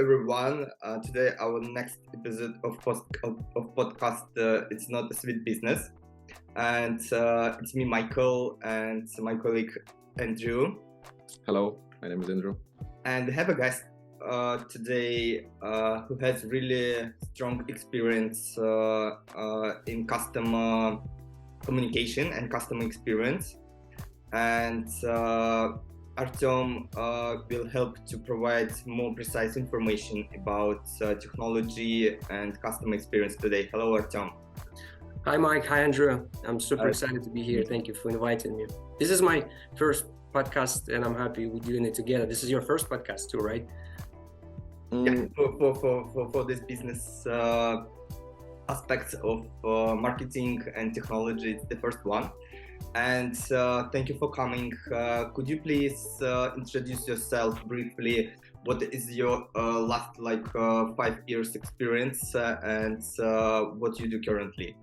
everyone. Today our next episode of podcast. It's not a sweet business, and it's me, Michael, and my colleague Andrew. Hello, my name is Andrew. And we have a guest today who has really strong experience in customer communication and customer experience, and Artem will help to provide more precise information about technology and customer experience today. Hello, Artem. Hi, Mike. Hi, Andrew. I'm super excited to be here. Thank you for inviting me. This is my first podcast, and I'm happy we're doing it together. This is your first podcast too, right? Yeah, for this business aspects of marketing and technology, it's the first one. And thank you for coming. Could you please introduce yourself briefly? What is your last 5 years experience and what you do currently?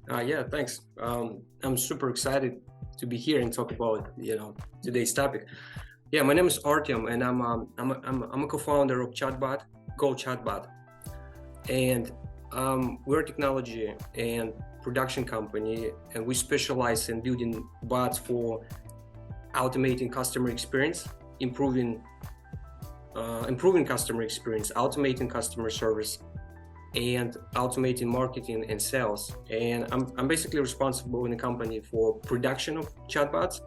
Yeah, thanks. I'm super excited to be here and talk about today's topic. Yeah, my name is Artem, and I'm a co-founder of ChatBot, GoChatBot, and we're a technology and production company, and we specialize in building bots for automating customer experience, improving customer experience, automating customer service, and automating marketing and sales. And I'm basically responsible in the company for production of chatbots.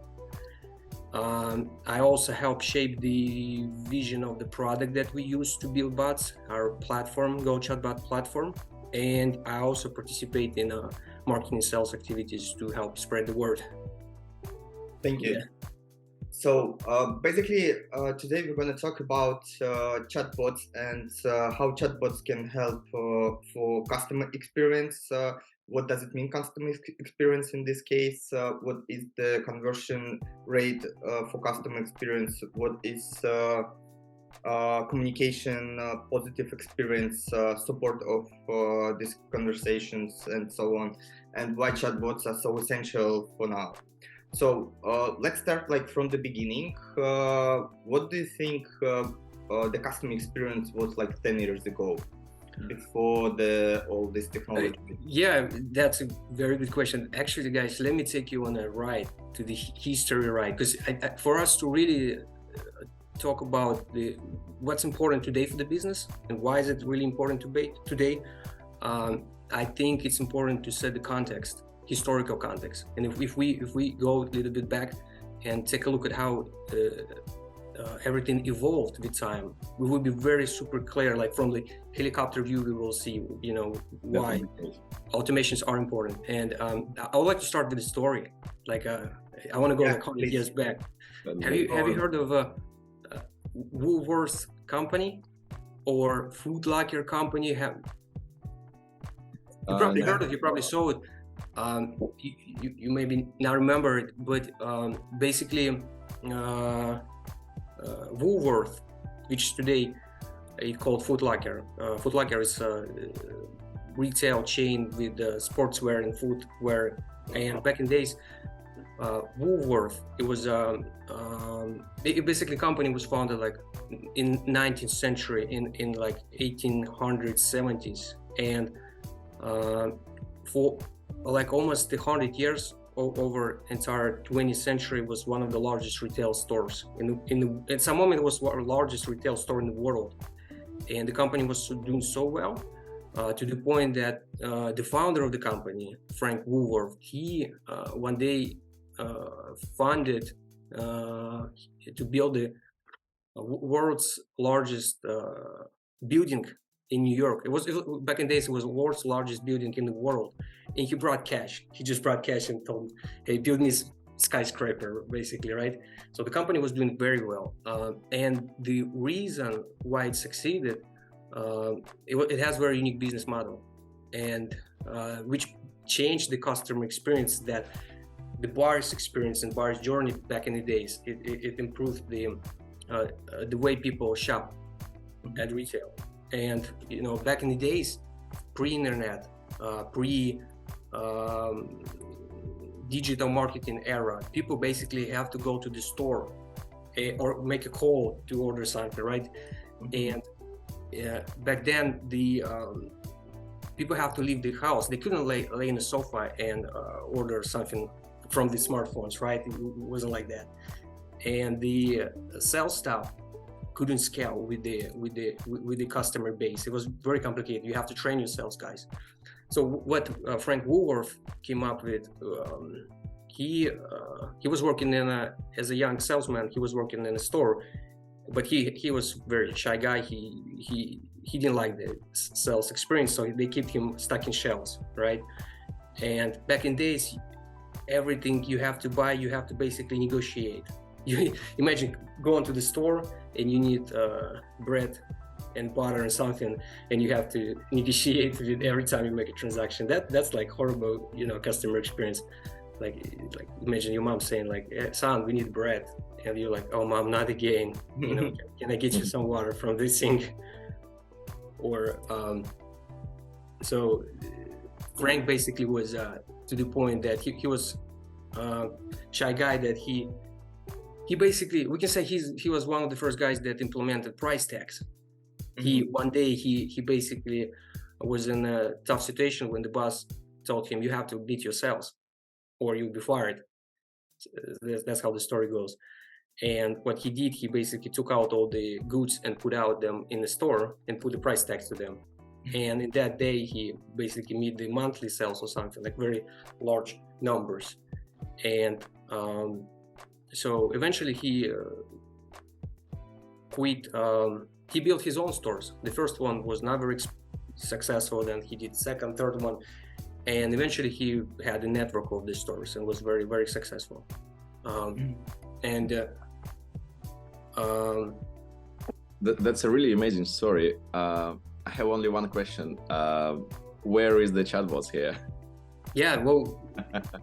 I also help shape the vision of the product that we use to build bots, our platform, GoChatBot platform. And I also participate in marketing and sales activities to help spread the word. Thank you. Yeah. So basically, today we're going to talk about chatbots and how chatbots can help for customer experience. What does it mean, customer experience in this case? What is the conversion rate for customer experience? What is communication, positive experience, support of these conversations, and so on, and why chatbots are so essential for now. So let's start from the beginning. What do you think the customer experience was like 10 years ago, before all this technology? Yeah, that's a very good question. Actually, guys, let me take you on a ride to the history ride, because for us to really talk about what's important today for the business and why is it really important today, I think it's important to set the context, historical context. And if we go a little bit back and take a look at how everything evolved with time, we will be very super clear. Like from the helicopter view, we will see why automations are important. And I would like to start with a story. I want to go 100 years back. Have you heard of Woolworths company or Food Locker company? You probably heard it, you probably saw it. You maybe not remember it, but basically Woolworth, which today is called Food Locker. Food Locker is a retail chain with sportswear and footwear, and back in days Woolworth, it was basically company was founded in 19th century in 1870s, and for almost 100 years over entire 20th century was one of the largest retail stores at some moment. It was the largest retail store in the world, and the company was doing so well to the point that the founder of the company, Frank Woolworth, he one day funded to build the world's largest building in New York. It was back in days. It was the world's largest building in the world, and he brought cash. He just brought cash and told, "Hey, build me skyscraper," basically, right? So the company was doing very well, and the reason why it succeeded, it has very unique business model, and which changed the customer experience, that the buyer's experience and buyer's journey back in the days. It improved the way people shop at retail. And back in the days, pre-internet, digital marketing era, people basically have to go to the store or make a call to order something, right? And back then the people have to leave the house. They couldn't lay in a sofa and order something from the smartphones, right? It wasn't like that. And the sales staff couldn't scale with the customer base. It was very complicated. You have to train your sales guys. So what Frank Woolworth came up with, he was working as a young salesman. He was working in a store, but he was very shy guy. He didn't like the sales experience, so they kept him stuck in shelves, right? And back in days, everything you have to buy, you have to basically negotiate. You imagine going to the store and you need bread and butter and something, and you have to negotiate with it every time you make a transaction. That's like horrible, customer experience. Like imagine your mom saying like, hey, son, we need bread, and you're like, oh mom, not again. Can I get you some water from this sink? Or so Frank basically was to the point that he was shy guy, that he basically, we can say he was one of the first guys that implemented price tags. One day he basically was in a tough situation when the boss told him, you have to beat your sales or you'll be fired. That's how the story goes. And what he did, he basically took out all the goods and put out them in the store and put the price tags to them. And in that day, he basically made the monthly sales or something, like very large numbers. And so eventually he quit. He built his own stores. The first one was not very successful. Then he did second, third one. And eventually he had a network of these stores and was very, very successful. That's a really amazing story. I have only one question. Where is the chatbots here? Yeah, well,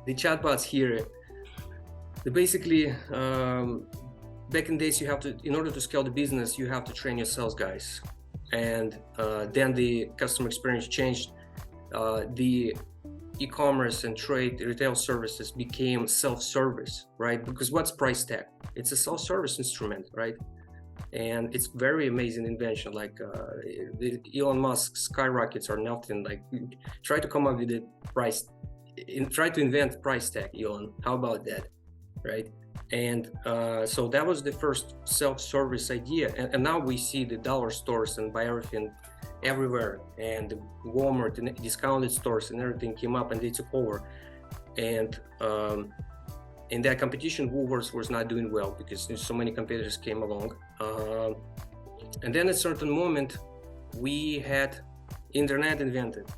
the chatbots here, they basically, back in days, you have to, in order to scale the business, you have to train your sales guys. And then the customer experience changed. The e-commerce and trade retail services became self-service, right? Because what's price tag? It's a self-service instrument, right? And it's very amazing invention. Like the Elon Musk skyrockets are nothing. Like try to come up with a price, try to invent price tag, Elon. How about that, right? And so that was the first self-service idea. And now we see the dollar stores and buy everything everywhere, and the Walmart and discounted stores and everything came up and they took over. And in that competition, Woolworths was not doing well because so many competitors came along. And then at a certain moment, we had internet invented,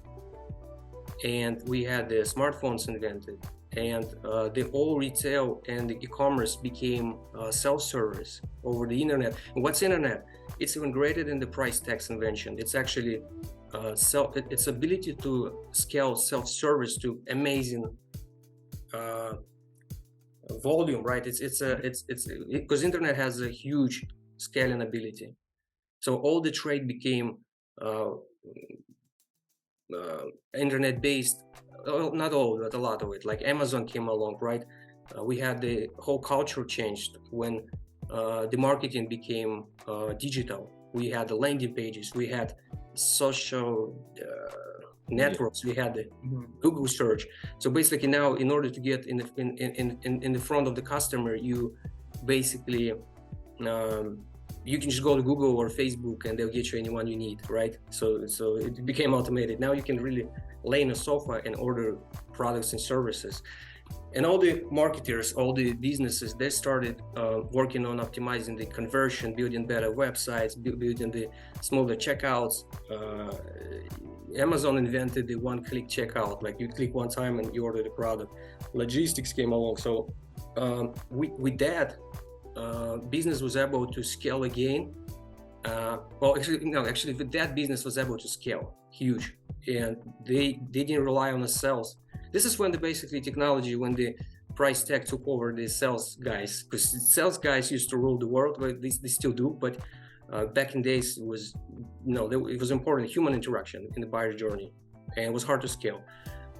and we had the smartphones invented, and the whole retail and the e-commerce became self-service over the internet. And what's internet? It's even greater than the price tags invention. It's actually its ability to scale self-service to amazing volume, right? It's because internet has a huge scaling ability. So all the trade became internet-based. Well, not all, but a lot of it. Like Amazon came along, right? We had the whole culture changed when the marketing became digital. We had the landing pages, we had social networks, we had the Google search. So basically now, in order to get in the front of the customer, you basically you can just go to Google or Facebook and they'll get you anyone you need, right? So it became automated. Now you can really lay in a sofa and order products and services. And all the marketers, all the businesses, they started working on optimizing the conversion, building better websites, building the smaller checkouts. Amazon invented the one-click checkout, like you click one time and you order the product. Logistics came along. So with that, business was able to scale again. Actually, with that, business was able to scale huge, and they didn't rely on the sales. This is when basically technology, when the price tag took over the sales guys, because sales guys used to rule the world, but they still do. But back in days, it was important human interaction in the buyer journey, and it was hard to scale.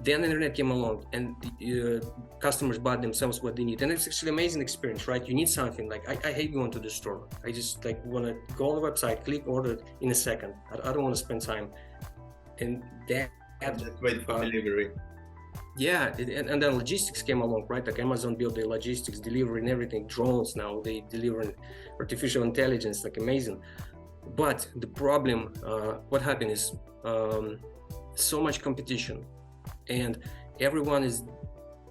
Then the internet came along, and customers bought themselves what they need, and it's actually an amazing experience, right? You need something, like I hate going to the store. I just like want to go on the website, click, order it in a second. I don't want to spend time, and Just wait for delivery. Yeah, and then logistics came along, right? Like Amazon built the logistics, delivery and everything. Drones now, they deliver artificial intelligence, like amazing. But the problem, what happened is so much competition, and everyone is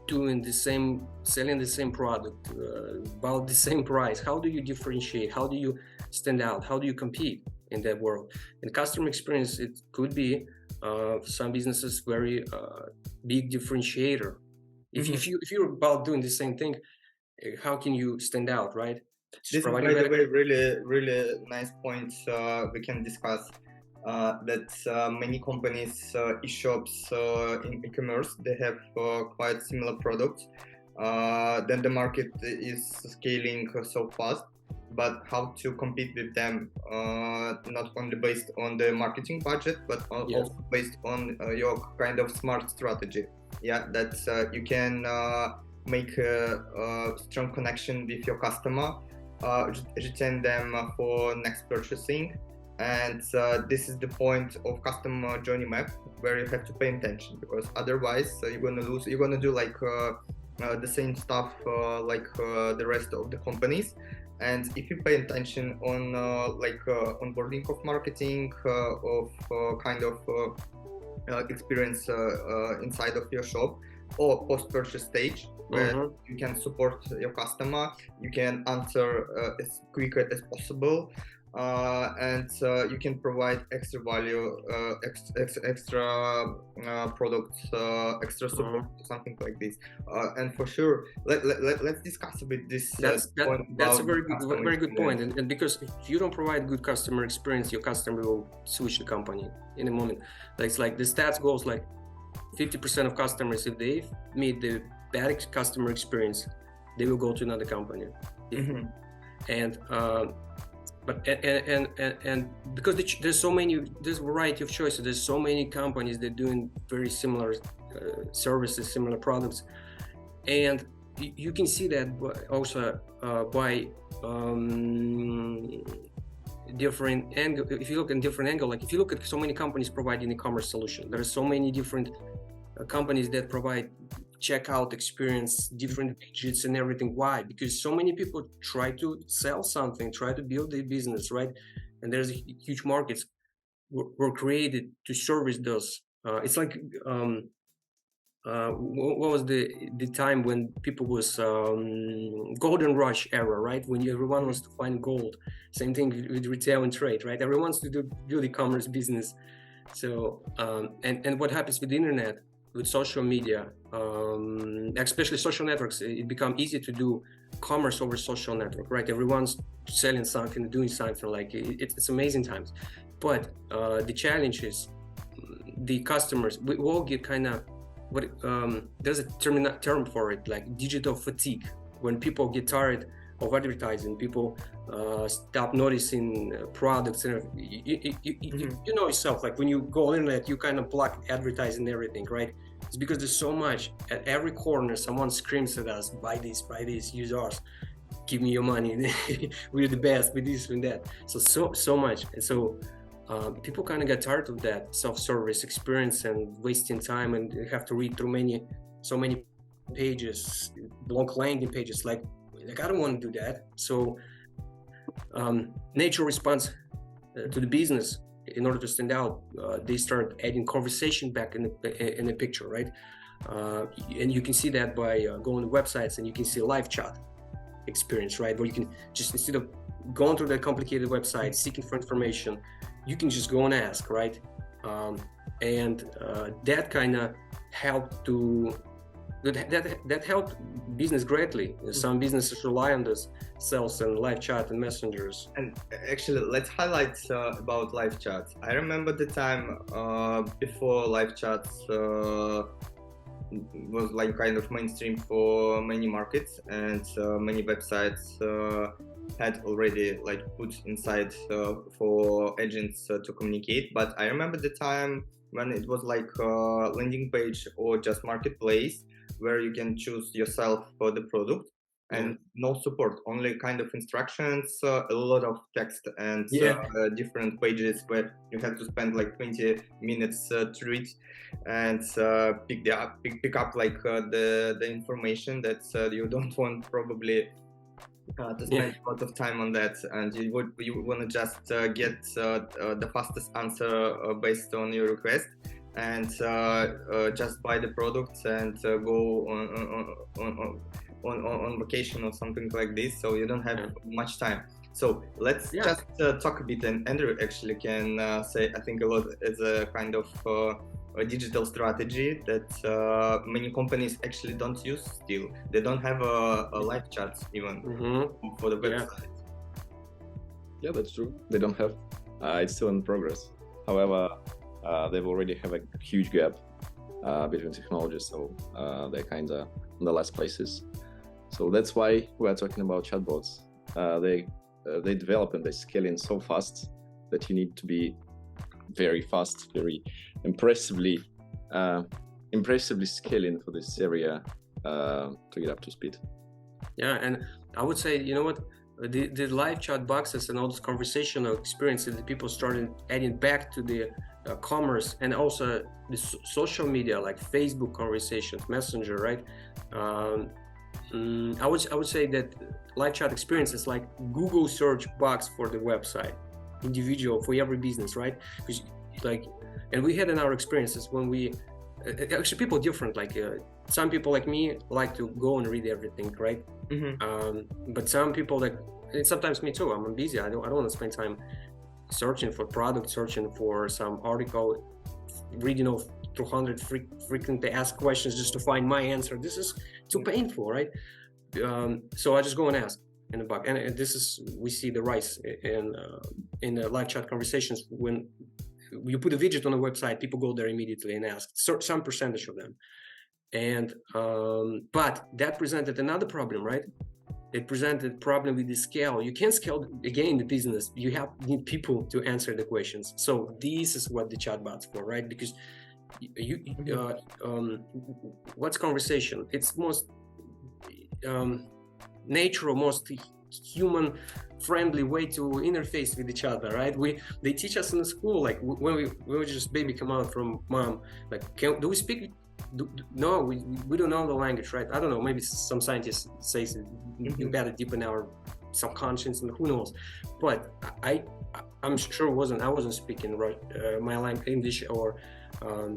doing the same, selling the same product, about the same price. How do you differentiate? How do you stand out? How do you compete in that world? And customer experience, it could be some businesses very big differentiator. If you're about doing the same thing, how can you stand out, right? This is, by the way, really nice points we can discuss. That many companies, e-shops in e-commerce, they have quite similar products. Then the market is scaling so fast, but how to compete with them, not only based on the marketing budget, but also based on your kind of smart strategy. Yeah, that you can make a strong connection with your customer, retain them for next purchasing. And this is the point of customer journey map, where you have to pay attention, because otherwise you're gonna lose. You're gonna do like the same stuff like the rest of the companies. And if you pay attention on like onboarding of marketing, of kind of experience inside of your shop, or post-purchase stage, where you can support your customer, you can answer as quick as possible, and you can provide extra value, extra products, extra support, something like this. And for sure, let's discuss a bit this. That's a very good point. And because if you don't provide good customer experience, your customer will switch the company in a moment. It's like the stats goes like 50% of customers, if they meet the bad customer experience, they will go to another company. And because there's variety of choices, there's so many companies that are doing very similar services, similar products, and you can see that also by different angle. If you look at different angle, like if you look at so many companies providing e-commerce solution, there are so many different companies that provide checkout experience, different widgets and everything. Why? Because so many people try to sell something, try to build a business, right? And there's huge markets were created to service those. It's like what was the time when people was golden rush era, right? When everyone wants to find gold. Same thing with retail and trade, right? Everyone wants to do e-commerce business. So and what happens with the internet, with social media, especially social networks, it become easy to do commerce over social network, right? Everyone's selling something, doing something, like it's amazing times. But the challenge is the customers, we all get kind of there's a term for it, like digital fatigue. When people get tired of advertising, people stop noticing products, and you know yourself, like when you go on internet, you kind of block advertising and everything, right? It's because there's so much. At every corner someone screams at us, buy this, use ours, give me your money, we're the best with this and that. So much. And so people kind of get tired of that self-service experience and wasting time, and they have to read through so many pages, long landing pages. Like I don't want to do that. So nature responds to the business. In order to stand out, they start adding conversation back in the picture, right? And you can see that by going to websites, and you can see a live chat experience, right? Where you can just, instead of going through that complicated website seeking for information, you can just go and ask, right? And that kind of helped to that helped business greatly. Some businesses rely on this sales and live chat and messengers. And actually, let's highlight about live chats. I remember the time before live chats was like kind of mainstream for many markets, and many websites had already like put inside for agents to communicate. But I remember the time when it was like a landing page or just marketplace where you can choose yourself for the product and no support, only kind of instructions, a lot of text and different pages where you have to spend like 20 minutes to read and pick up like the information that you don't want probably to spend a lot of time on that, and you want to just get the fastest answer based on your request, and just buy the products and go on vacation or something like this. So you don't have much time. So let's just talk a bit, and Andrew actually can say I think a lot as a kind of a digital strategy that many companies actually don't use still. They don't have a live chat even for the website. Yeah, that's true. They don't have. It's still in progress. However, they've already have a huge gap between technologies, so they're kind of in the last places. So that's why we are talking about chatbots. They develop and they scale in so fast that you need to be very fast, very impressively scaling for this area to get up to speed. Yeah, and I would say, you know what, the live chat boxes and all this conversational experiences that people started adding back to the commerce, and also the social media like Facebook conversations, Messenger, right? I would say that live chat experience is like Google search box for the website, individual for every business, right? Because like, and we had in our experiences when we actually people different, like some people like me like to go and read everything, right? But some people like, and sometimes me too, I'm busy, I don't want to spend time searching for product, searching for some article, reading of 200 frequently asked questions just to find my answer. This is too painful, right? So I just go and ask in the box, and this is, we see the rise in the live chat conversations. When you put a widget on a website, people go there immediately and ask, some percentage of them. And but that presented another problem, right? It presented problem with the scale. You can't scale again the business. You need people to answer the questions. So this is what the chatbot's for, right? Because what's conversation? It's most natural, most human friendly way to interface with each other, right? They teach us in the school, like when we just baby come out from mom, like do we speak? No, we don't know the language, right? I don't know, maybe some scientists say embedded deep in our subconscious, and who knows. But I'm sure I wasn't speaking my language, English or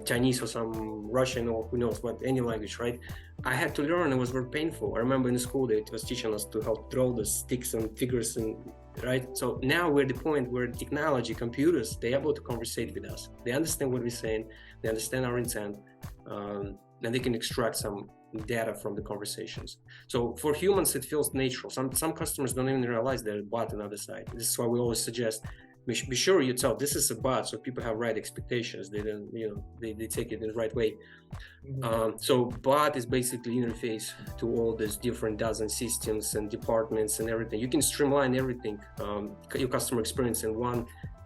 Chinese or some Russian or who knows what, any language, right? I had to learn. It was very painful. I remember in the school that it was teaching us to help draw the sticks and figures, and right. So now we're at the point where technology, computers, they're able to conversate with us. They understand what we're saying. They understand our intent, and they can extract some data from the conversations. So for humans, it feels natural. Some customers don't even realize there's a bot on the other side. This is why we always suggest, be sure you tell this is a bot, so people have right expectations. They don't, they take it in the right way. So bot is basically interface to all these different dozen systems and departments and everything. You can streamline everything, your customer experience in one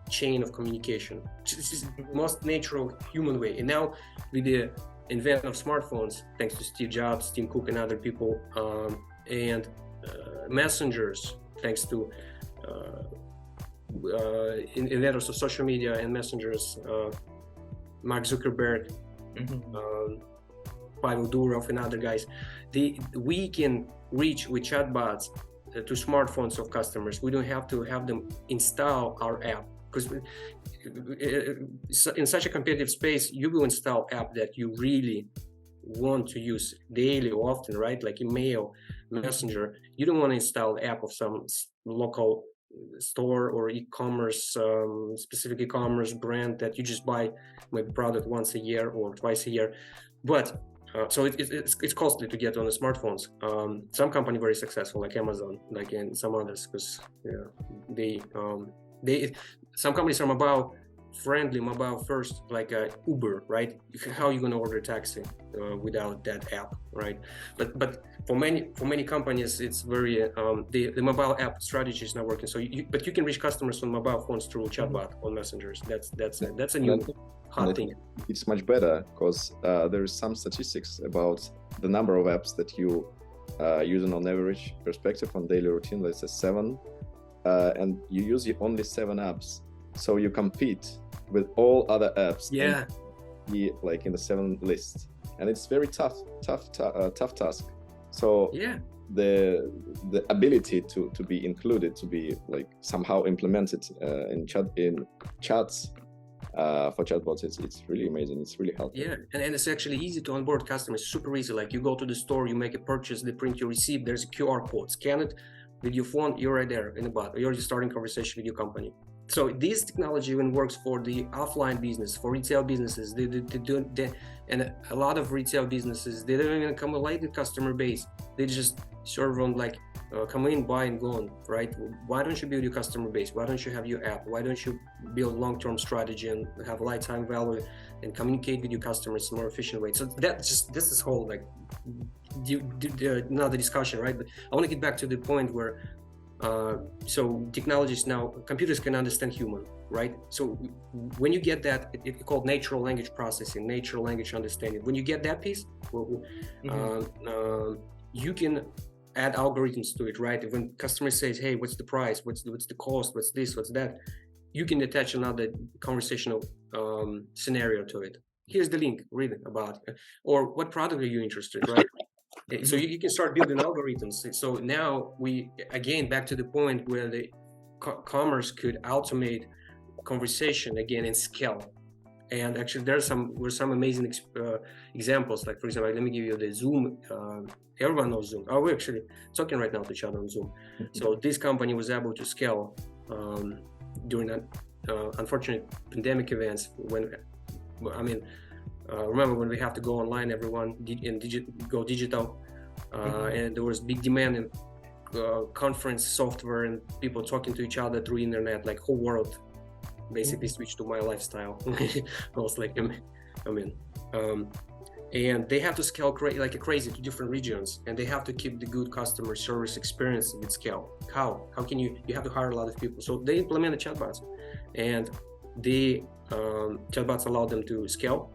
chain of communication. This is the most natural human way. And now with the invention of smartphones, thanks to Steve Jobs, Tim Cook, and other people, and messengers, thanks to inventors of social media and messengers, Mark Zuckerberg, Pavel Durov, and other guys, we can reach with chatbots to smartphones of customers. We don't have to have them install our app, because in such a competitive space, you will install app that you really want to use daily or often, right? Like email, Messenger. You don't want to install the app of some local store or e-commerce, specific e-commerce brand that you just buy maybe product once a year or twice a year. But so it's costly to get on the smartphones. Some company very successful, like Amazon, like and some others, because some companies are about friendly, mobile first, like Uber, right? How are you going to order a taxi without that app, right? But for many companies, it's very the mobile app strategy is not working. So but you can reach customers on mobile phones through chatbot on messengers. That's a new hot thing. It's much better because there is some statistics about the number of apps that you using on average perspective on daily routine. Let's say 7, and you use only 7 apps, so you compete with all other apps. Yeah. Be like in the 7 list, and it's very tough task. So yeah, the ability to be included, to be like somehow implemented in chats for chatbots, it's really amazing. It's really helpful. Yeah, and it's actually easy to onboard customers. Super easy. Like you go to the store, you make a purchase, they print your receipt. There's a QR code. Scan it with your phone. You're right there in the bot. You're just starting conversation with your company. So this technology even works for the offline business, for retail businesses. And a lot of retail businesses, they don't even accumulate the customer base. They just serve on like come in, buy, and go on, right? Why don't you build your customer base? Why don't you have your app? Why don't you build long-term strategy and have lifetime value and communicate with your customers in a more efficient way? So this is whole like another discussion, right? But I want to get back to the point where so technologies now, computers can understand human, right? So when you get that, it's called natural language processing, natural language understanding. When you get that piece, you can add algorithms to it, right? When customer says, hey, what's the price? What's the cost? What's this? What's that? You can attach another conversational scenario to it. Here's the link, read about it. Or what product are you interested, right? So you can start building algorithms. So now we, again, back to the point where the commerce could automate conversation again and scale. And actually there were some amazing examples. Like for example, let me give you the Zoom. Everyone knows Zoom. Oh, we're actually talking right now to each other on Zoom. So this company was able to scale during that unfortunate pandemic events when, remember when we have to go online, everyone go digital, and there was big demand in conference software and people talking to each other through internet, like whole world basically switched to my lifestyle. I was like, and they have to scale like crazy to different regions, and they have to keep the good customer service experience with scale. How can you have to hire a lot of people? So they implemented chatbots, and the chatbots allow them to scale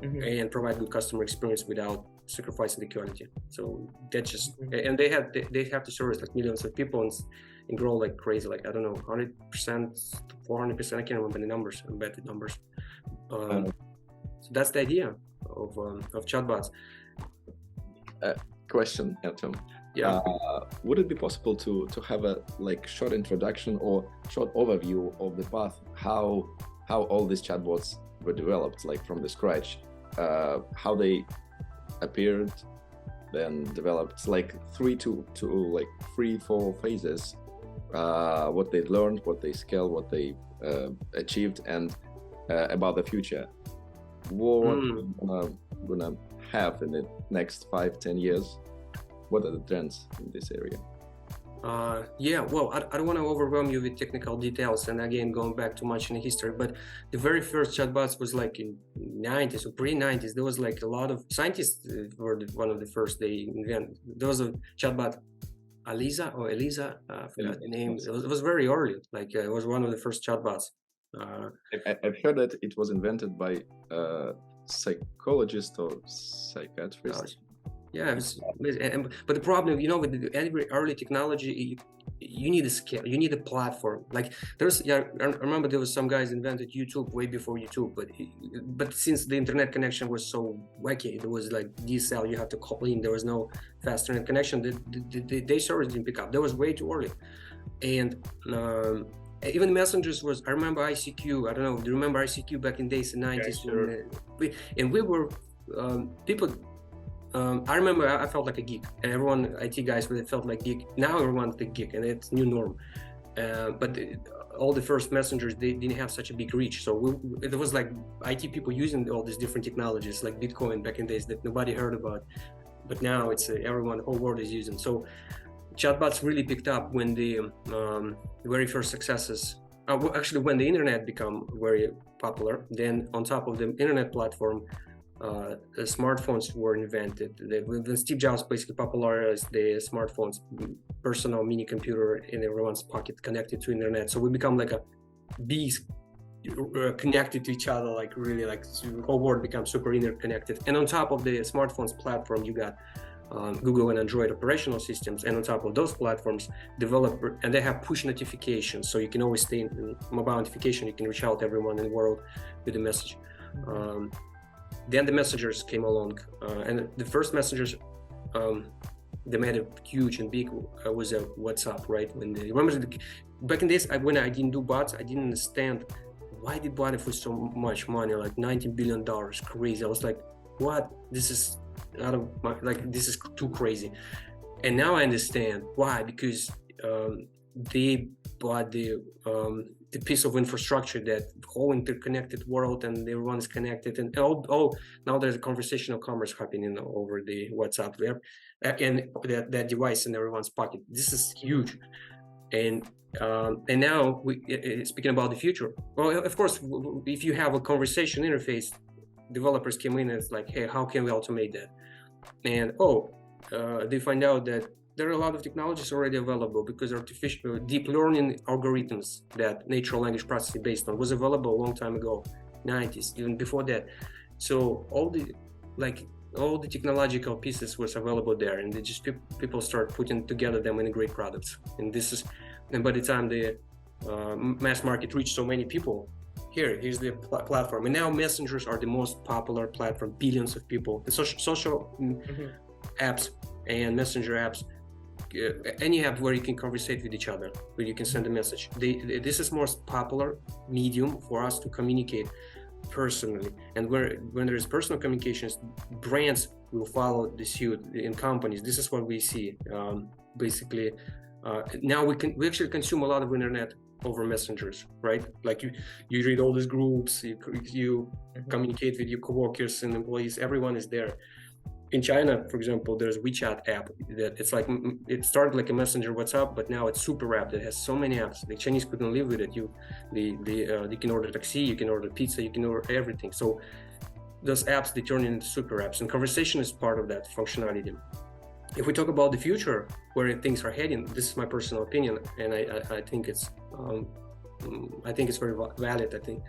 and provide good customer experience without sacrificing the quality. So that's just, and they have to service like millions of people and grow like crazy, like I don't know, 100%, 400%. I can't remember the numbers, embedded numbers. So that's the idea of chatbots. Question, Artem. Yeah. Would it be possible to have a like short introduction or short overview of the path, how all these chatbots were developed, like from the scratch, how they appeared, then developed, like 3-4 phases, what they learned, what they scaled, what they achieved, and about the future. What we're gonna have in the next 5-10 years? What are the trends in this area? Yeah, well, I don't want to overwhelm you with technical details, and again, going back too much in the history, but the very first chatbots was like in 90s or pre-90s. There was like a lot of scientists were one of the first they invented. There was a chatbot, Eliza, I forgot the name. It was very early, like it was one of the first chatbots. I've heard that it was invented by a psychologist or psychiatrist. Yeah, but the problem, with every early technology, you need a scale, you need a platform. Like I remember there was some guys invented YouTube way before YouTube, but since the internet connection was so wacky, there was like DSL, you have to call in, there was no fast internet connection. They servers didn't pick up. That was way too early, and even messengers was. I remember ICQ. I don't know. Do you remember ICQ back in days in the 90s? Yeah, sure. And we were people. I remember I felt like a geek, and everyone, IT guys, felt like geek. Now everyone's the geek, and it's new norm. But all the first messengers, they didn't have such a big reach. So it was like IT people using all these different technologies, like Bitcoin back in days that nobody heard about. But now it's everyone, the whole world is using. So chatbots really picked up when the very first successes actually, when the internet become very popular, then on top of the internet platform, the smartphones were invented. When Steve Jobs basically popularized the smartphones, personal mini computer in everyone's pocket connected to internet. So we become like a bees connected to each other, like really, like the whole world becomes super interconnected. And on top of the smartphones platform, you got Google and Android operational systems, and on top of those platforms, and they have push notifications, so you can always stay in mobile notification. You can reach out to everyone in the world with a message. Then the messengers came along, and the first messengers they made it huge and big was a WhatsApp, right? When they remember back in days when I didn't do bots, I didn't understand why they bought it for so much money, like $19 billion, crazy. I was like, what? This is out of my, like, this is too crazy. And now I understand why, because they bought the piece of infrastructure, that whole interconnected world, and everyone is connected, and now there's a conversational commerce happening over the WhatsApp there, and that device in everyone's pocket. This is huge. And now speaking about the future, well, of course, if you have a conversation interface, developers came in and it's like, hey, how can we automate that? And they find out that there are a lot of technologies already available, because artificial deep learning algorithms that natural language processing based on was available a long time ago, 90s, even before that. So all the technological pieces was available there, and they just people start putting together them in great products. And by the time the mass market reached so many people, here's the platform. And now messengers are the most popular platform, billions of people. The social apps and messenger apps, any app where you can conversate with each other, where you can send a message. This is most popular medium for us to communicate personally. And when there is personal communications, brands will follow the suit in companies. This is what we see. Basically, now we actually consume a lot of internet over messengers, right? Like you read all these groups, you communicate with your coworkers and employees. Everyone is there. In China, for example, there's WeChat app that it started like a messenger WhatsApp, but now it's super app that has so many apps. The Chinese couldn't live with it. You can order taxi, you can order pizza, you can order everything. So those apps, they turn into super apps, and conversation is part of that functionality. If we talk about the future, where things are heading, this is my personal opinion, and I think it's very valid. I think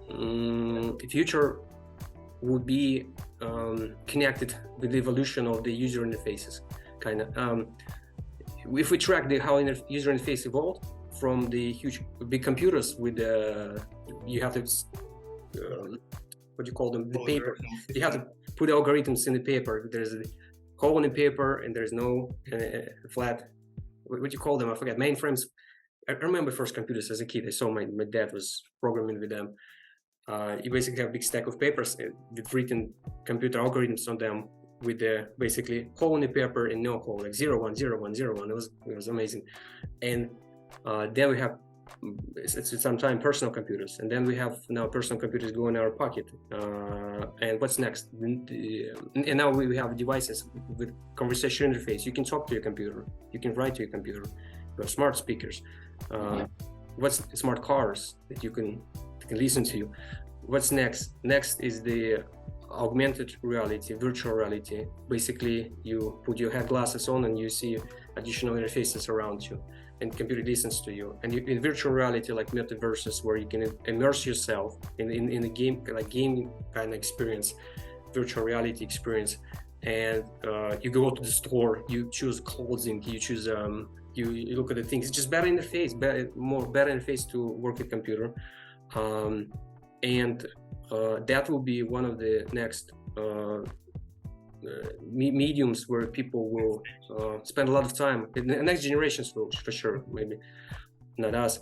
the future would be connected with the evolution of the user interfaces, kind of. If we track how user interface evolved from the big computers with you have to what do you call them, the paper. You have to put algorithms in the paper. There's a hole in the paper, and there's no flat. What do you call them? I forget. Mainframes. I remember first computers as a kid. I saw my dad was programming with them. You basically have a big stack of papers with written computer algorithms on them, with the basically hole in the paper and no hole, like 0 1 0 1 0 1. It was amazing. And then we have sometimes personal computers, and then we have now personal computers go in our pocket. And what's next? And now we have devices with conversation interface. You can talk to your computer, you can write to your computer. We have smart speakers. What's smart cars that you can listen to you. What's next? Next is the augmented reality, virtual reality. Basically, you put your head glasses on and you see additional interfaces around you, and computer listens to you. And in virtual reality, like metaverses, where you can immerse yourself in a game, like gaming kind of experience, virtual reality experience. And you go to the store, you choose clothing, you choose you look at the things. It's just better interface, better interface to work with computer. And that will be one of the next mediums where people will spend a lot of time. The next generations will, for sure, maybe not us,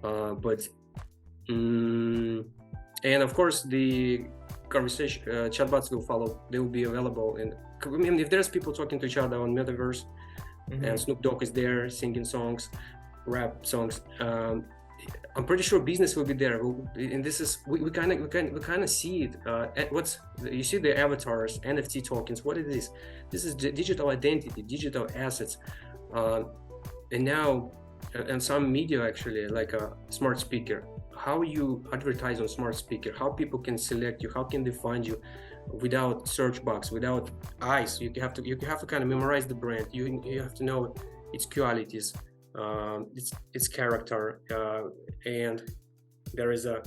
but and of course the conversation chatbots will follow. They will be available, and I mean, if there's people talking to each other on Metaverse, and Snoop Dogg is there singing songs, rap songs. I'm pretty sure business will be there, and this is we kind of see it. You see the avatars, NFT tokens. What it is? This is digital identity, digital assets, and now and some media actually, like a smart speaker. How you advertise on smart speaker? How people can select you? How can they find you without search box, without eyes? You have to kind of memorize the brand. You have to know its qualities, its character, and there is a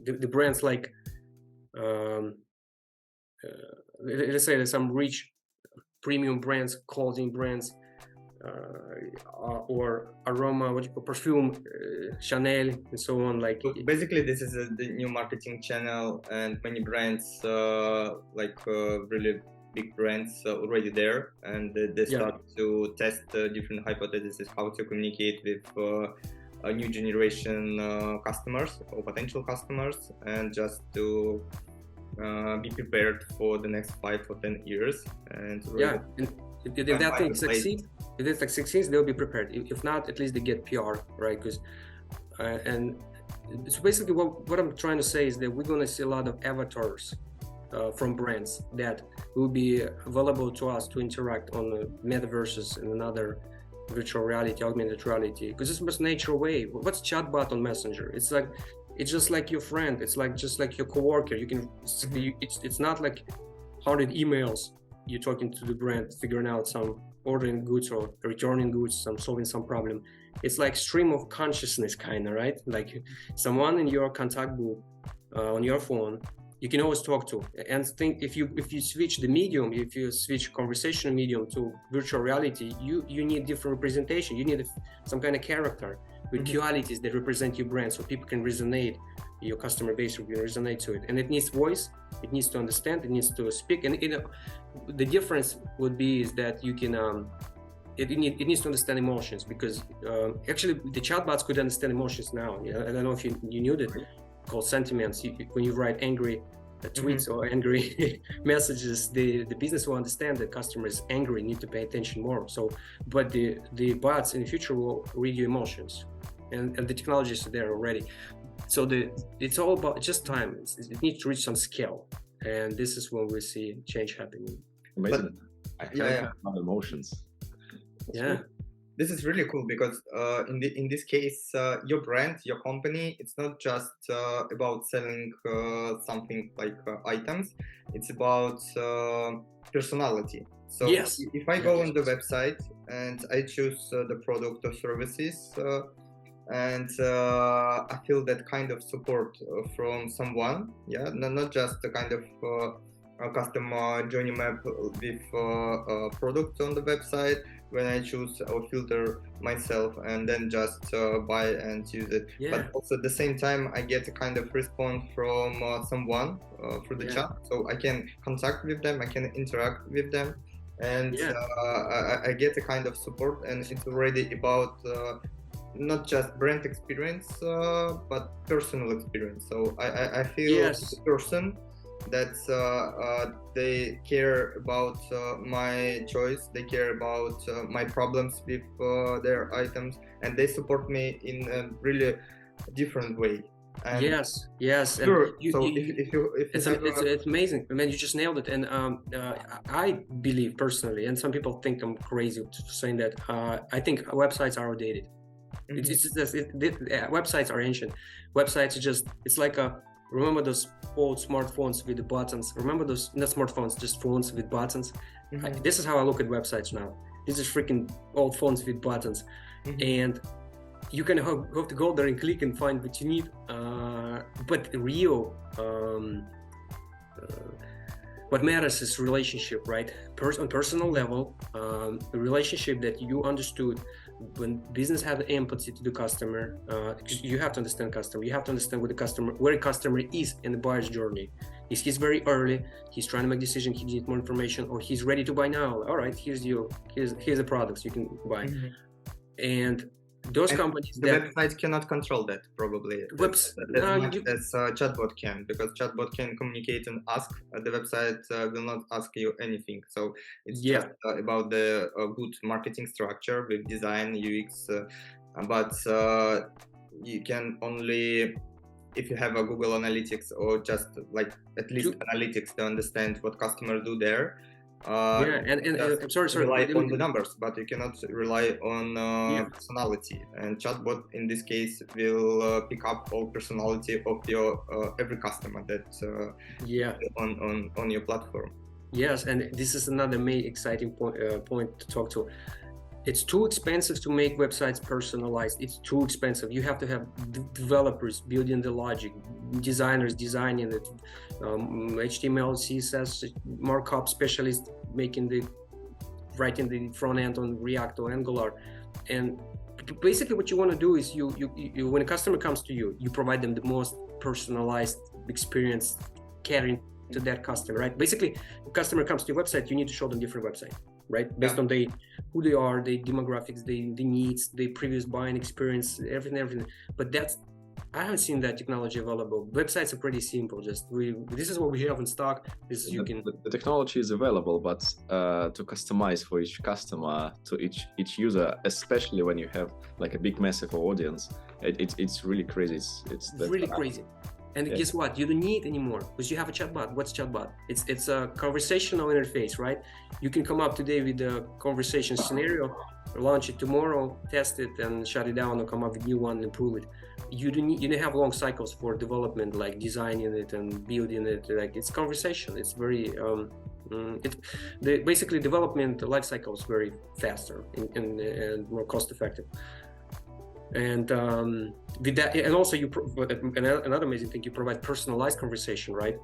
the brands like let's say there's some rich premium brands, clothing brands, or aroma, what you call perfume, Chanel, and so on. Like So basically, this is the new marketing channel, and many brands, really big brands, already there, and they start to test different hypotheses how to communicate with a new generation customers or potential customers, and just to be prepared for the next 5 or 10 years. And really if that thing succeeds, if it succeeds, they'll be prepared. If not, at least they get PR, right? Because and so basically what I'm trying to say is that we're going to see a lot of avatars from brands that will be available to us to interact on the metaverses and another virtual reality, augmented reality, because it's the most natural way. What's chatbot on Messenger? It's just like your friend. It's just like your coworker. You can it's not like 100 emails you're talking to the brand, figuring out some ordering goods or returning goods, some solving some problem. It's like stream of consciousness, kind of, right? Like someone in your contact book on your phone, you can always talk to. And think if you switch the medium, if you switch conversation medium to virtual reality, you need different representation. You need some kind of character with qualities that represent your brand, so people can resonate. Your customer base will resonate to it, and it needs voice. It needs to understand. It needs to speak. And the difference would be is that you can. It needs to understand emotions, because actually the chatbots could understand emotions now. I don't know if you knew that. Called sentiments. When you write angry tweets or angry messages, the business will understand that customer is angry, need to pay attention more. So, but the bots in the future will read your emotions, and the technologies are there already. So it's all about just time. It needs to reach some scale, and this is when we see change happening. Amazing. I have emotions. This is really cool, because in this case, your brand, your company, it's not just about selling something like items. It's about personality. So if I go on the website and I choose the product or services, and I feel that kind of support from someone, not just a kind of a custom journey map with product on the website, when I choose or filter myself and then just buy and use it. But also at the same time, I get a kind of response from someone through the chat, so I can contact with them, I can interact with them, and I get a kind of support, and it's already about not just brand experience, but personal experience. So I feel as a person that they care about my choice, they care about my problems with their items, and they support me in a really different way. And yes. Sure. And it's amazing. I mean, you just nailed it. And I believe personally, and some people think I'm crazy saying that, I think websites are outdated. Websites are ancient. Websites are it's like remember those old smartphones with the buttons? Remember those, not smartphones, just phones with buttons? This is how I look at websites now. These are freaking old phones with buttons. And you can have to go there and click and find what you need. But real, what matters is relationship, right? On personal level, a relationship that you understood. When business have empathy to the customer, because you have to understand customer, you have to understand where the customer is in the buyer's journey. Is he's very early, he's trying to make decision, he needs more information, or he's ready to buy now. All right, here's the products you can buy. And those companies, the website cannot control that, probably as chatbot can, because chatbot can communicate and ask. The website will not ask you anything. So it's just about the good marketing structure with design, UX, but you can only, if you have a Google Analytics, or just like at least analytics to understand what customers do there, I'm sorry, rely on the numbers, but you cannot rely on personality. And chatbot in this case will pick up all personality of your every customer that on your platform. Yes, and this is another exciting point to talk to. It's too expensive to make websites personalized. It's too expensive. You have to have developers building the logic, designers designing it, HTML, CSS, markup specialists writing the front end on React or Angular. And basically what you want to do is you when a customer comes to you, you provide them the most personalized experience catering to that customer, right? Basically, the customer comes to your website, you need to show them different website, right? Based on who they are, the demographics, the needs, the previous buying experience, everything. But I haven't seen that technology available. Websites are pretty simple. This is what we have in stock. The technology is available, but to customize for each customer, to each user, especially when you have like a big massive audience, it's really crazy. It's really crazy. And guess what? You don't need anymore because you have a chatbot. What's chatbot? It's a conversational interface, right? You can come up today with a conversation scenario, launch it tomorrow, test it, and shut it down, or come up with a new one and improve it. You don't have long cycles for development, like designing it and building it. Like it's conversation. It's very basically development life cycle is very faster and more cost effective. And with that, and also another amazing thing, you provide personalized conversation, right?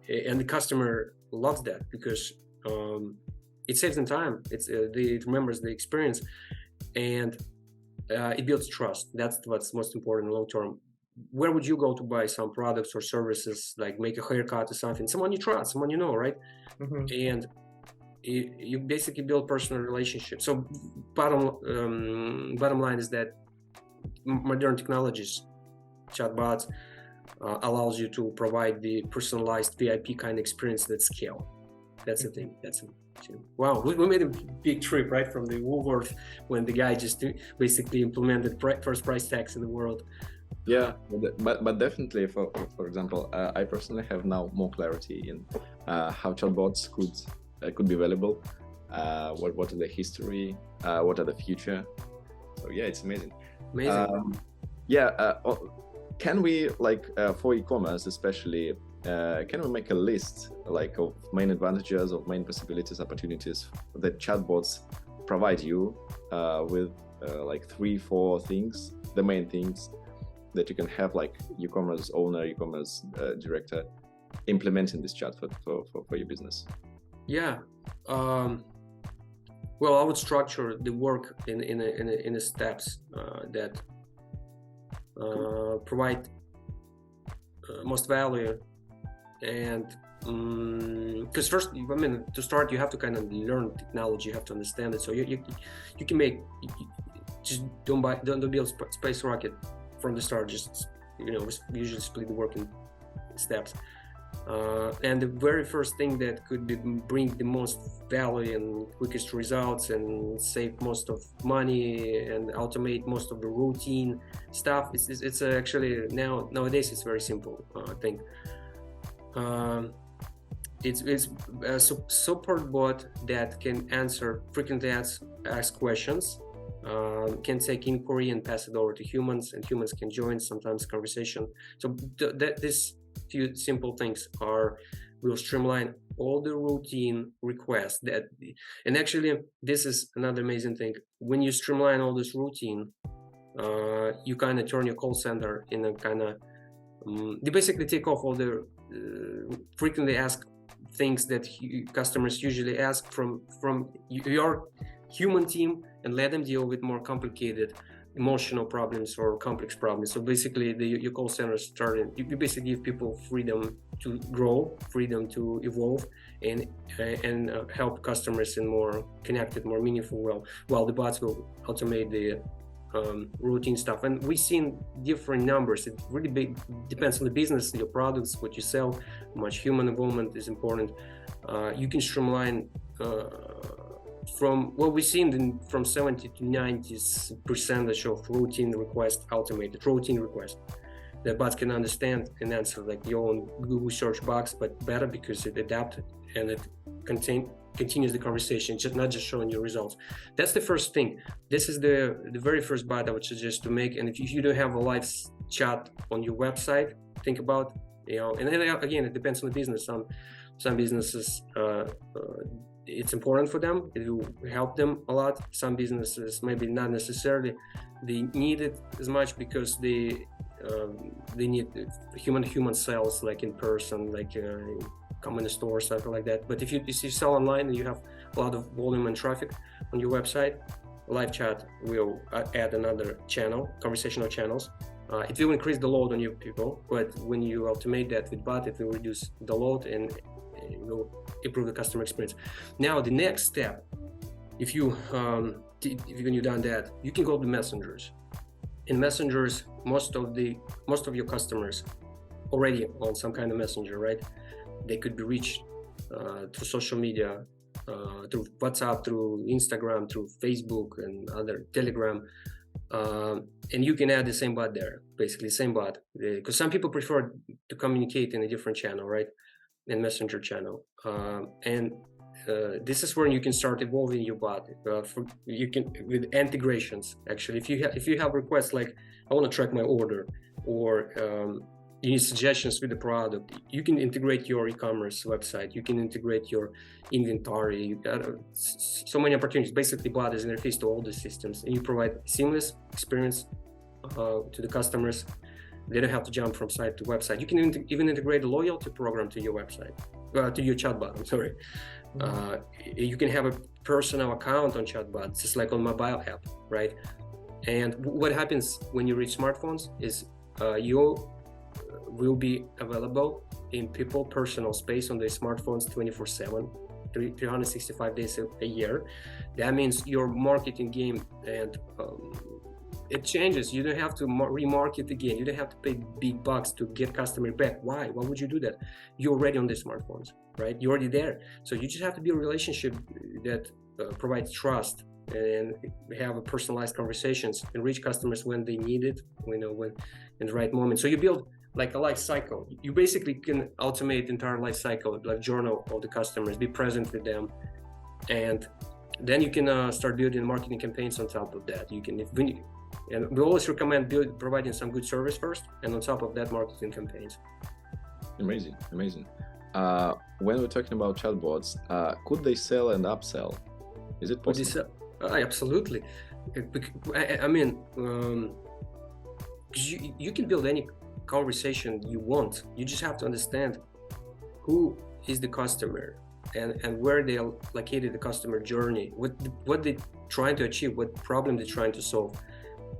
And the customer loves that because it saves them time. It remembers the experience, and it builds trust. That's what's most important long term. Where would you go to buy some products or services, like make a haircut or something? Someone you trust, someone you know, right? Mm-hmm. And you basically build personal relationships. So bottom line is that modern technologies, chatbots, allows you to provide the personalized VIP kind of experience that scale. That's the thing. Wow, we made a big trip, right, from the Woolworth when the guy just basically implemented first price tags in the world. Yeah, but definitely, for example, I personally have now more clarity in how chatbots could be available. What are the history? What are the future? So yeah, it's amazing. Can we for e-commerce especially? Can we make a list of main advantages, of main possibilities, opportunities that chatbots provide you with 3-4 things, the main things that you can have like e-commerce owner, e-commerce director implementing this chat for your business? Yeah. Well, I would structure the work in steps that provide most value. And because first, to start, you have to kind of learn technology. You have to understand it. So you can just don't build space rocket from the start. Just usually split the work in steps. And the very first thing that could bring the most value and quickest results and save most of money and automate most of the routine stuff. It's actually nowadays it's very simple. I think. It's a support bot that can answer frequently asked questions, can take inquiry and pass it over to humans, and humans can join sometimes conversation. So this few simple things will streamline all the routine requests and actually this is another amazing thing. When you streamline all this routine, you kind of turn your call center in a kind of they basically take off all the frequently asked things that customers usually ask from your human team and let them deal with more complicated emotional problems or complex problems. So basically your call center started, you basically give people freedom to grow, freedom to evolve, and help customers in more connected, more meaningful way, while the bots will automate the routine stuff. And we've seen different numbers. It really depends on the business, your products, what you sell, how much human involvement is important. You can streamline from what we've seen from 70 to 90% of routine requests, automated routine requests that bots can understand and answer like your own Google search box, but better because it adapted and it contain continues the conversation, just not just showing you results. That's the first thing. This is the very first bot I would suggest to make. And if you don't have a live chat on your website, think about, and then again, it depends on the business. Some businesses, it's important for them. It will help them a lot. Some businesses maybe not necessarily they need it as much because they need human sales, like in person, like come in the store, something like that. But if you sell online and you have a lot of volume and traffic on your website, live chat will add another channel, conversational channels. It will increase the load on your people, but when you automate that with bot, it will reduce the load and it will improve the customer experience. Now, the next step, if when you've done that, you can go to messengers. In messengers, most of your customers already on some kind of messenger, right? They could be reached through social media, through WhatsApp, through Instagram, through Facebook and other Telegram. And you can add the same bot there, basically same bot, because some people prefer to communicate in a different channel, right? In messenger channel. This is where you can start evolving your bot. You can with integrations. Actually, if you have requests like I want to track my order, or you need suggestions with the product, you can integrate your e-commerce website. You can integrate your inventory. You got so many opportunities. Basically, bot is interface to all the systems, and you provide seamless experience to the customers. They don't have to jump from site to website. You can even integrate a loyalty program to your website, to your chatbot. I'm sorry. You can have a personal account on chatbot, just like on mobile app, right? And what happens when you reach smartphones is you will be available in people personal space on their smartphones 24/7, 365 days a year. That means your marketing game and it changes. You don't have to remarket again. You don't have to pay big bucks to get customer back. Why would you do that? You're already on the smartphones, right? You're already there. So you just have to be a relationship that provides trust and have a personalized conversations and reach customers when they need it, when in the right moment. So you build like a life cycle. You basically can automate the entire life cycle, like journal of the customers, be present with them, and then you can start building marketing campaigns on top of that. And we always recommend providing some good service first, and on top of that, marketing campaigns. Amazing. When we're talking about chatbots, could they sell and upsell? Is it possible? Absolutely. I mean, you can build any conversation you want. You just have to understand who is the customer and where they are located, the customer journey, what they're trying to achieve, what problem they're trying to solve.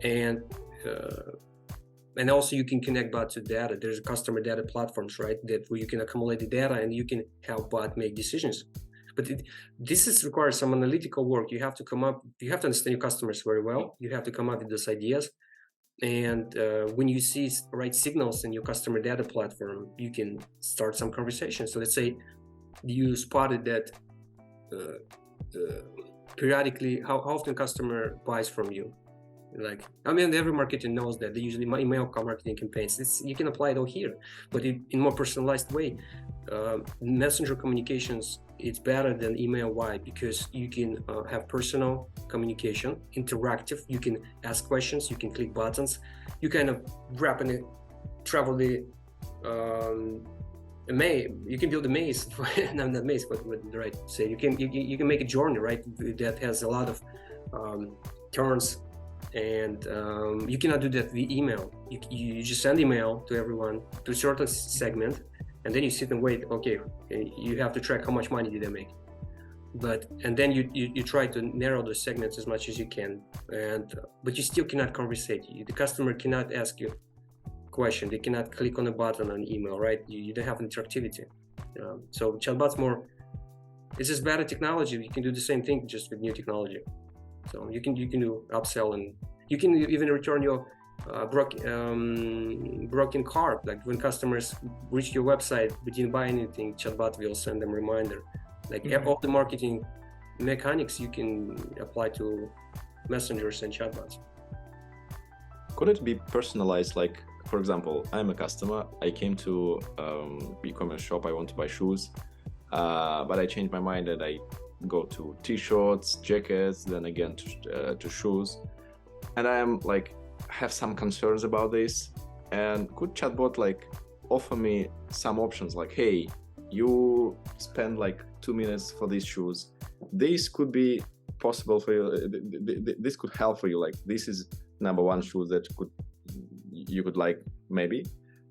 And also you can connect bot to data. There's customer data platforms, right? Where you can accumulate the data and you can help bot make decisions. But this requires some analytical work. You have to understand your customers very well. You have to come up with those ideas. And when you see right signals in your customer data platform, you can start some conversation. So let's say you spotted that periodically, how often customer buys from you. Every marketer knows that. They usually email marketing campaigns. You can apply it all here, but in more personalized way. Messenger communications, it's better than email. Why? Because you can have personal communication, interactive. You can ask questions. You can click buttons. You kind of rapidly travel the you can build a maze. Not maze, but right. Say you can make a journey, right? That has a lot of turns. And you cannot do that via email. You just send email to everyone to a certain segment, and then you sit and wait. Okay, you have to track how much money did they make. And then you try to narrow those segments as much as you can. But you still cannot conversate. The customer cannot ask you a question. They cannot click on a button on email, right? You don't have interactivity. So chatbot's it's just better technology. You can do the same thing just with new technology. So you can do upsell, and you can even return your broken cart. Like when customers reach your website but didn't buy anything, chatbot will send them a reminder. All the marketing mechanics you can apply to messengers and chatbots. Could it be personalized? Like, for example, I'm a customer. I came to e-commerce shop. I want to buy shoes, but I changed my mind and I go to t-shirts, jackets, then again to shoes. And I am like have some concerns about this. And could chatbot like offer me some options like, hey, you spend like 2 minutes for these shoes. This could be possible for you. This could help for you. Like this is number one shoe that you could like maybe.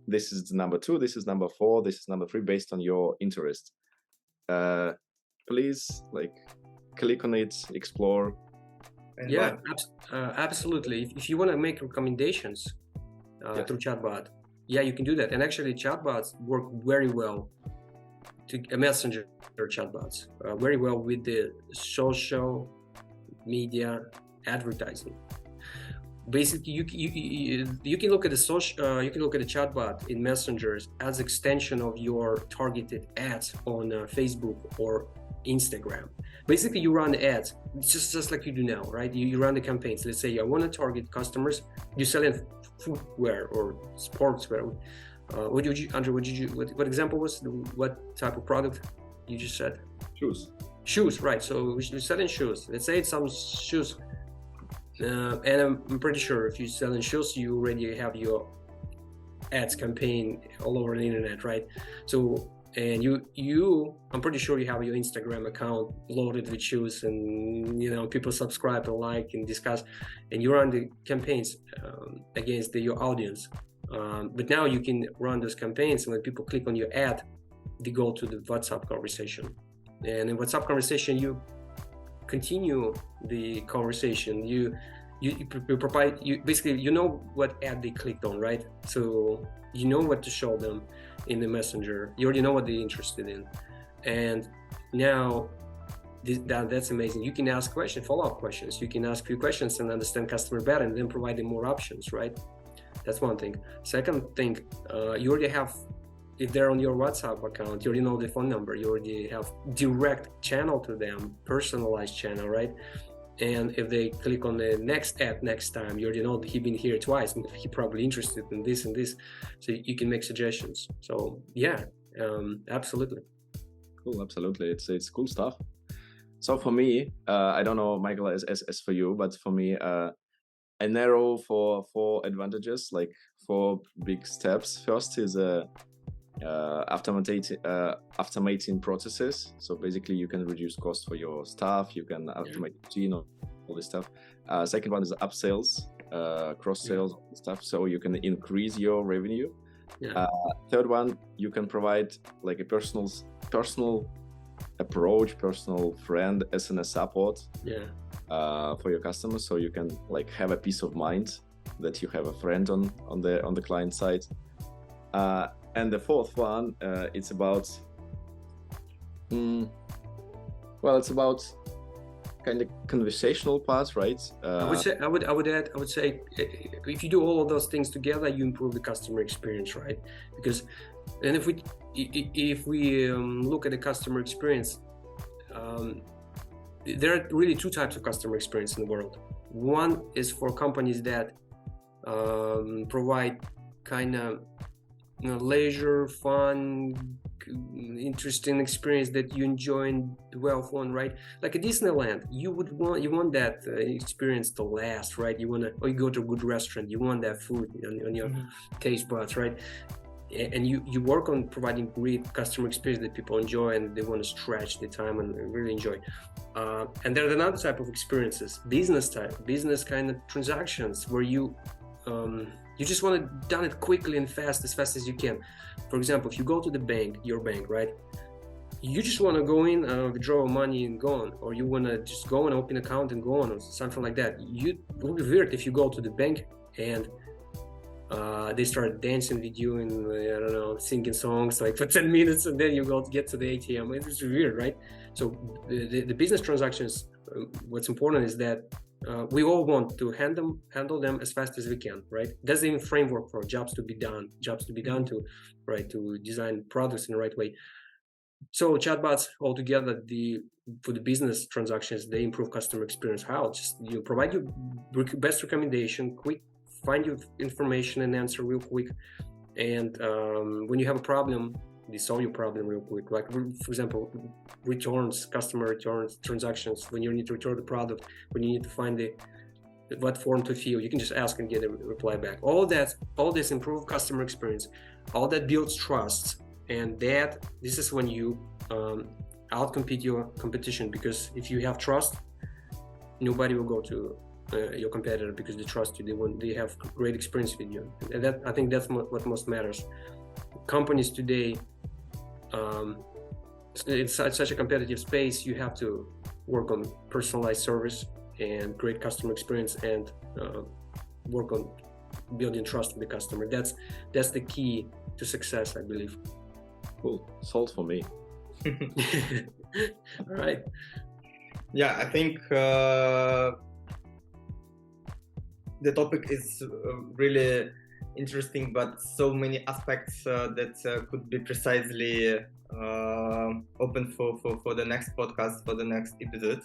This is number 2. This is number 4. This is number 3 based on your interest. Please like click on it, explore. And Yeah, absolutely. If you want to make recommendations through chatbot, yeah, you can do that. And actually, chatbots work very well to messenger chatbots very well with the social media advertising. Basically, you can look at the social, you can look at the chatbot in messengers as extension of your targeted ads on Facebook or Instagram. Basically, you run ads just like you do now, right? You run the campaigns. Let's say I want to target customers. You're selling footwear or sportswear. What example was? What type of product you just said? Shoes. Shoes, right? So you're selling shoes. Let's say it's some shoes. And I'm pretty sure if you're selling shoes, you already have your ads campaign all over the internet, right? So, and I'm pretty sure you have your Instagram account loaded with shoes, and people subscribe and like and discuss, and you run the campaigns against your audience. But now you can run those campaigns, and when people click on your ad, they go to the WhatsApp conversation, and in WhatsApp conversation you continue the conversation. You provide, basically you know what ad they clicked on, right? So you know what to show them in the messenger. You already know what they're interested in, and now that's amazing. You can ask questions, follow-up questions. You can ask few questions and understand customer better, and then provide them more options, right? That's one thing. Second thing, you already have, if they're on your WhatsApp account, you already know the phone number. You already have direct channel to them, personalized channel, right? And if they click on the next ad next time, you already know that he's been here twice and he's probably interested in this and this. So you can make suggestions. So yeah, absolutely. Cool, absolutely. It's cool stuff. So for me, I don't know, Michael, as for you, but for me, I narrow for 4 advantages, like 4 big steps. First is automating processes. So basically you can reduce cost for your staff, you can automate routine, all this stuff. Second one is upsells, cross sales, stuff, so you can increase your revenue. Third one, you can provide like a personal approach, personal friend SNS support for your customers, so you can like have a peace of mind that you have a friend on the client side. And the fourth one, it's about it's about kind of conversational part, right? I would say if you do all of those things together, you improve the customer experience, right? Because, and if we look at the customer experience, there are really 2 types of customer experience in the world. One is for companies that provide kind of leisure, fun, interesting experience that you enjoy and dwell on, right? Like a Disneyland, you want that experience to last, right? Or you go to a good restaurant, you want that food on your taste buds, right? And you work on providing great customer experience that people enjoy and they want to stretch the time and really enjoy. And there's another type of experiences, business kind of transactions, where you just want to done it quickly and fast, as fast as you can. For example, if you go to the bank, your bank, right? You just want to go in, withdraw money and go on, or you want to just go and open an account and go on, or something like that. It would be weird if you go to the bank and they start dancing with you and I don't know, singing songs like for 10 minutes, and then you get to the ATM. It's weird, right? So the business transactions, what's important is that we all want to handle them as fast as we can, right? That's the framework for jobs to be done to, right, to design products in the right way. So chatbots altogether, for the business transactions, they improve customer experience. How? Just you provide your best recommendation, quick, find your information and answer real quick. And when you have a problem, they solve your problem real quick. Like for example, returns, customer returns, transactions. When you need to return the product, when you need to find what form to fill, you can just ask and get a reply back. All this improve customer experience. All that builds trust, and this is when you outcompete your competition, because if you have trust, nobody will go to your competitor because they trust you. They have great experience with you, and I think that's what most matters. Companies today, it's such a competitive space. You have to work on personalized service and great customer experience, and work on building trust with the customer. That's the key to success, I believe. Cool. Sold for me. All right. Yeah, I think the topic is really interesting, but so many aspects that could be precisely open for the next podcast, for the next episode.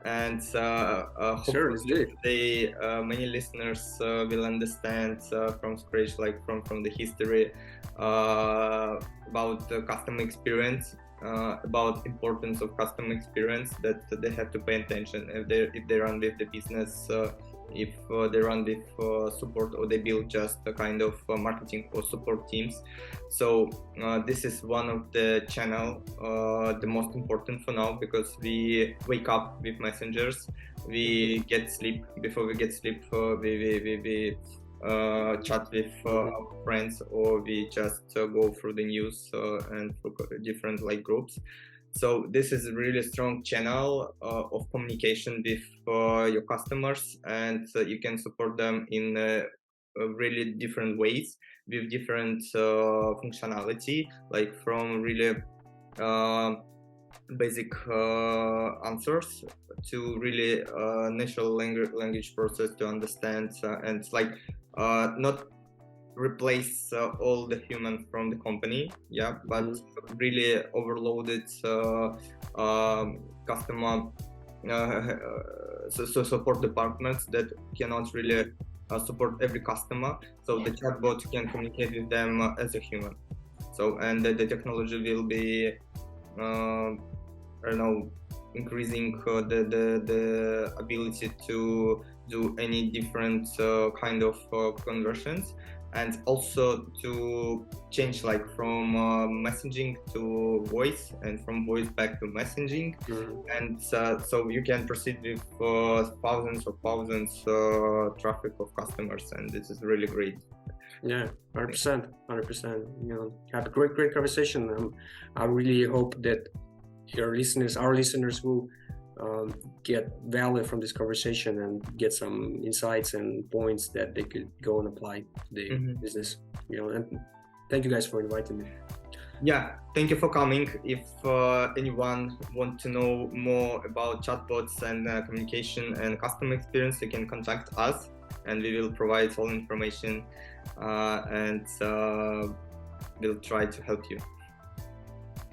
And hopefully today many listeners will understand from scratch, like from the history, about the customer experience, about importance of customer experience, that they have to pay attention if they run with the business, if they run with support, or they build just a kind of marketing or support teams. So this is one of the channel, the most important for now, because we wake up with messengers, we get sleep. Before we get sleep, we chat with our friends, or we just go through the news and through different like groups. So this is a really strong channel of communication with your customers, and you can support them in really different ways with different functionality, like from really basic answers to really natural language process to understand, and like not replace all the human from the company, but really overloaded customer so support departments that cannot really support every customer. So the chatbot can communicate with them as a human. So, and the technology will be increasing the ability to do any different kind of conversions, and also to change like from messaging to voice, and from voice back to messaging. And so you can proceed with thousands traffic of customers, and this is really great. Yeah, 100%. You know, had a great conversation. I really hope that our listeners will get value from this conversation and get some insights and points that they could go and apply to the business. You know, and thank you guys for inviting me. Yeah, thank you for coming. If anyone want to know more about chatbots and communication and customer experience, you can contact us, and we will provide all information, and we'll try to help you.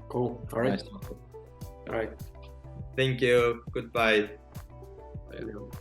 Cool. All right. Nice. All right. Thank you. Goodbye. Bye.